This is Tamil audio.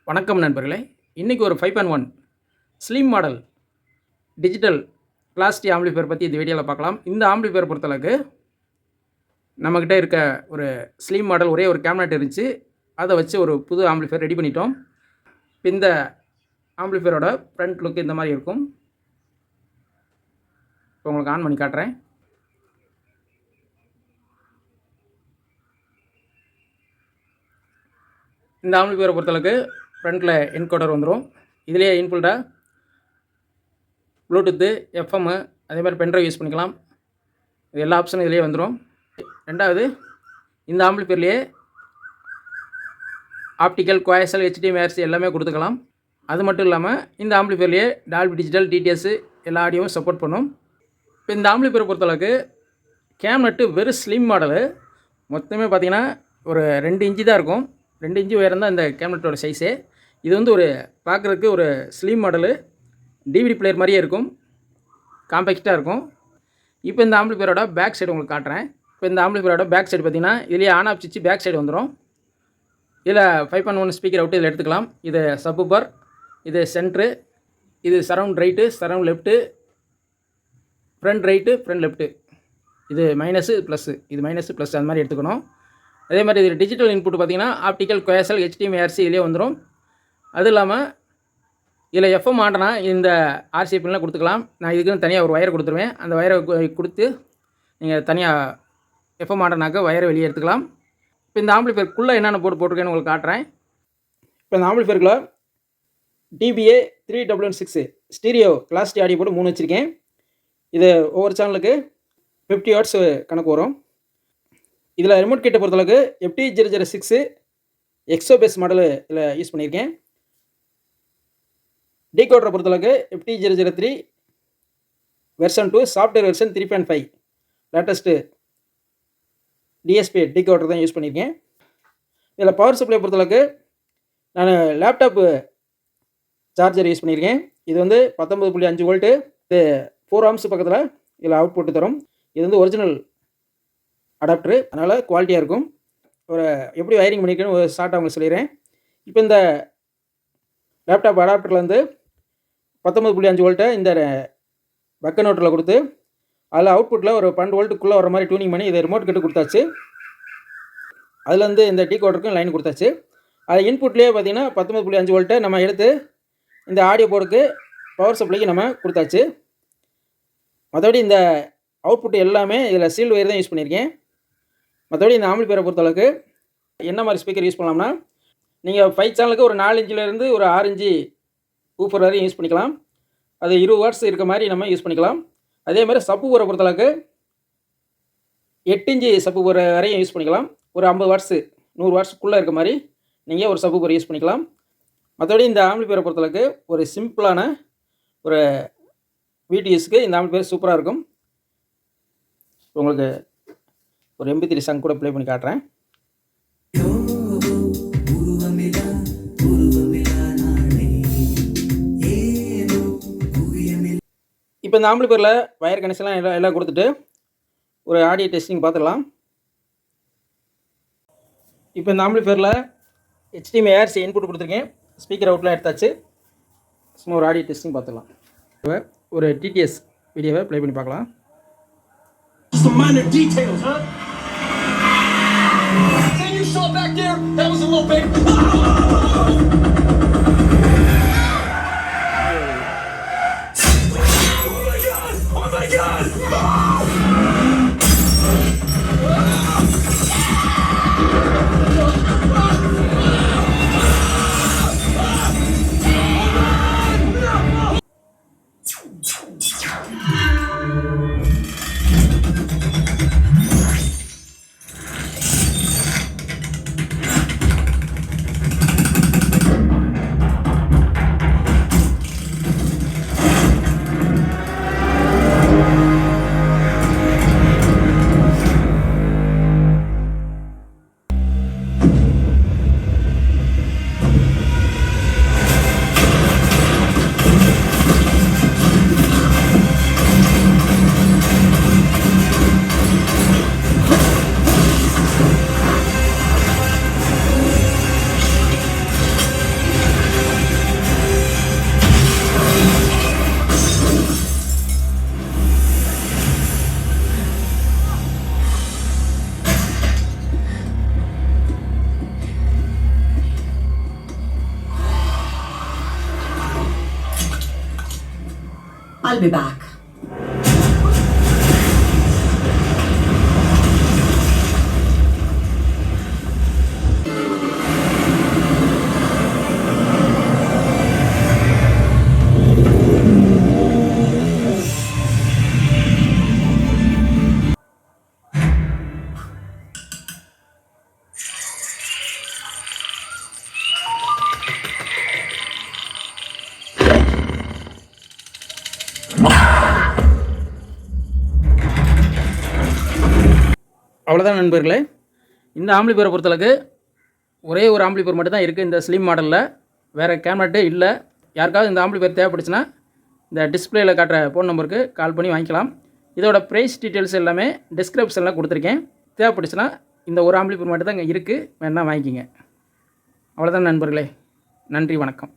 வணக்கம் நண்பர்களே. இன்றைக்கி ஒரு 5.1 slim model digital class D amplifier பற்றி இந்த வீடியோவில் பார்க்கலாம். இந்த ஆம்பிளிஃபையர் பொறுத்தளவுக்கு நம்மக்கிட்ட இருக்க ஒரு ஸ்லிம் மாடல் ஒரே ஒரு கேபினட் இருந்துச்சு. அதை வச்சு ஒரு புது ஆம்பிளிஃபையர் ரெடி பண்ணிட்டோம். இப்போ இந்த ஆம்பிளிஃபையரோட ஃப்ரண்ட் லுக் இந்த மாதிரி இருக்கும். இப்போ உங்களுக்கு ஆன் பண்ணி காட்டுறேன். இந்த ஆம்பிளிஃபையரை பொறுத்தளவுக்கு ஃப்ரண்ட்டில் என்கோடர் வந்துடும். இதிலே இன்பில்டாக ப்ளூடூத்து, எஃப்எம்மு, அதே மாதிரி பென்ட்ரைவ் யூஸ் பண்ணிக்கலாம். இது எல்லா ஆப்ஷனும் இதிலே வந்துடும். ரெண்டாவது, இந்த ஆம்பிளிஃபையர்லேயே ஆப்டிக்கல், கோயசல், HDMI, RC எல்லாமே கொடுத்துக்கலாம். அது மட்டும் இல்லாமல் இந்த ஆம்பிளிஃபையர்லேயே டால்பி டிஜிட்டல், டிடிஎஸ் எல்லா ஆடியோவும் சப்போர்ட் பண்ணும். இப்போ இந்த ஆம்பிளிஃபையரை பொறுத்தளவுக்கு கேம்நட்டு வெறும் ஸ்லிம் மாடலு. மொத்தமே பார்த்திங்கன்னா ஒரு 2 இன்ச்சு தான் இருக்கும். 2 இன்ச்சு உயரம் தான் இந்த கேம்நட்டோட சைஸே. இது வந்து ஒரு பார்க்குறதுக்கு ஒரு ஸ்லிம் மாடலு, டிவிடி பிளேயர் மாதிரியே இருக்கும், காம்பேக்டாக இருக்கும். இப்போ இந்த ஆம்பிளிஃபையரோட பேக் சைடு உங்களுக்கு காட்டுறேன். இப்போ இந்த ஆம்பிளிஃபையரோட பேக் சைடு பார்த்திங்கன்னா இதுலேயே ஆன் ஆஃப் சுவிட்ச் பேக் சைடு வந்துடும். இதில் 5.1 ஸ்பீக்கர் அவுட்டு இதில் எடுத்துக்கலாம். இது சப்வூஃபர், இது சென்ட்ரு, இது surround right, surround left, front right, front left, இது மைனஸு ப்ளஸ்ஸு, இது மைனஸு ப்ளஸ் அந்த மாதிரி எடுத்துக்கணும். அதே மாதிரி இது டிஜிட்டல் இன்புட் பார்த்திங்கன்னா ஆப்டிக்கல், கோயசல், HDMI, RC இதிலே வந்துடும். அது இல்லாமல் இதில் எஃப்எம் ஆண்டனா இந்த RC பின்லாம் கொடுத்துக்கலாம். நான் இதுக்குன்னு தனியாக ஒரு வயரை கொடுத்துருவேன். அந்த வயரை கொடுத்து நீங்கள் தனியாக எஃப்எம் ஆண்டனாக்க வயரை வெளியே எடுத்துக்கலாம். இப்போ இந்த ஆம்பிளிஃபையருக்குள்ளே என்னென்ன போட்டிருக்கேன்னு உங்களுக்கு காட்டுறேன். இப்போ இந்த ஆம்பிளிஃபையருக்குள்ள DBA 3W6 stereo class D audio போட்டு 3 வச்சுருக்கேன். இது ஒவ்வொரு சேனலுக்கு 50 வாட்ஸ் கணக்கு வரும். இதில் ரிமோட் கிட்ட பொறுத்தளவுக்கு FT006 எக்ஸோபேஸ் மாடலு இதில் யூஸ் பண்ணியிருக்கேன். டீகோடரை பொறுத்தளவுக்கு FT003 version 2 software version 3.5 latest DSP decoder தான் யூஸ் பண்ணியிருக்கேன். இதில் பவர் சப்ளை பொறுத்தளவுக்கு நான் லேப்டாப்பு சார்ஜர் யூஸ் பண்ணியிருக்கேன். இது வந்து 19.5 வோல்ட்டு. இது 4 ஆம்ஸ் பக்கத்தில் இதில் அவுட் புட்டு தரும். இது வந்து ஒரிஜினல் அடாப்டரு, அதனால் குவாலிட்டியாக இருக்கும். ஒரு எப்படி வயரிங் பண்ணியிருக்கேன்னு ஒரு ஷார்ட்டாக உங்களுக்கு சொல்லிடுறேன். இப்போ இந்த லேப்டாப் அடாப்டரில் வந்து 19.5 வோல்ட்டை இந்த பக்க நோட்டில் கொடுத்து அதில் அவுட்புட்டில் ஒரு 12 வோல்ட்டுக்குள்ளே வர மாதிரி டியூனிங் பண்ணி இதை ரிமோட் கிட்ட கொடுத்தாச்சு. அதுலேருந்து இந்த டீகோடருக்கும் லைன் கொடுத்தாச்சு. அது இன்புட்லேயே பார்த்திங்கன்னா 19.5 வோல்ட்டை நம்ம எடுத்து இந்த ஆடியோ போர்டுக்கு பவர் சப்ளைக்கு நம்ம கொடுத்தாச்சு. மற்றபடி இந்த அவுட்புட் எல்லாமே இதில் சீல்டு ஒயர் தான் யூஸ் பண்ணியிருக்கேன். மற்றபடி இந்த ஆம்பிளிஃபையரை பொறுத்தளவுக்கு என்ன மாதிரி ஸ்பீக்கர் யூஸ் பண்ணலாம்னா, நீங்கள் 5 சேனலுக்கு ஒரு 4 இன்ச்சிலேருந்து ஒரு 6 இன்ச்சு ஊஃபர் வரையும் யூஸ் பண்ணிக்கலாம். அது 20 வாட்ஸ் இருக்க மாதிரி நம்ம யூஸ் பண்ணிக்கலாம். அதே மாதிரி சப்வூஃபரை பொறுத்தளவுக்கு 8 இன்ச்சு சப்வூஃபர் வரையும் யூஸ் பண்ணிக்கலாம். ஒரு 50 வாட்ஸு 100 வாட்ஸுக்குள்ளே இருக்க மாதிரி நீங்கள் ஒரு சப்வூஃபர் யூஸ் பண்ணிக்கலாம். மற்றபடி இந்த ஆம்பிளிஃபையரை பொறுத்தளவுக்கு ஒரு சிம்பிளான ஒரு VTSக்கு இந்த ஆம்பிளிஃபையர் சூப்பராக இருக்கும். உங்களுக்கு ஒரு MP3 சாங் கூட ப்ளே பண்ணி காட்டுறேன். இப்போ இந்த ஆம்பிளிஃபையரில் வயர் கனெக்ஷன்லாம் எல்லாம் கொடுத்துட்டு ஒரு ஆடியோ டெஸ்டிங் பார்த்துடலாம். இப்போ இந்த ஆம்பிளிஃபையரில் HDMI, RC இன்புட் கொடுத்துருக்கேன். ஸ்பீக்கர் அவுட்லாம் எடுத்தாச்சு. சும்மா ஒரு ஆடியோ டெஸ்டிங் பார்த்துடலாம். ஒரு TTS வீடியோவை ப்ளே பண்ணி பார்க்கலாம். Some minor details, huh? And you saw back there? That was a little bit. Oh my god! Oh my god! I'll be back. அவ்வளோதான் நண்பர்களே. இந்த ஆம்பிளிஃபையரை பொறுத்தளவுக்கு ஒரே ஒரு ஆம்பிளிஃபையர் மட்டும் தான் இருக்குது இந்த ஸ்லிம் மாடலில். வேறு கேமராட்டே இல்லை. யாருக்காவது இந்த ஆம்பிளிஃபையர் தேவைப்படுச்சுன்னா இந்த டிஸ்பிளேயில் காட்டுற ஃபோன் நம்பருக்கு கால் பண்ணி வாங்கிக்கலாம். இதோட ப்ரைஸ் டீட்டெயில்ஸ் எல்லாமே டிஸ்கிரிப்ஷனில் கொடுத்துருக்கேன். தேவைப்படுச்சுன்னா இந்த ஒரு ஆம்பிளிஃபையர் மட்டும் தான் இங்கே இருக்குது, வேணால் வாங்கிக்கிங்க. அவ்வளோதான் நண்பர்களே. நன்றி, வணக்கம்.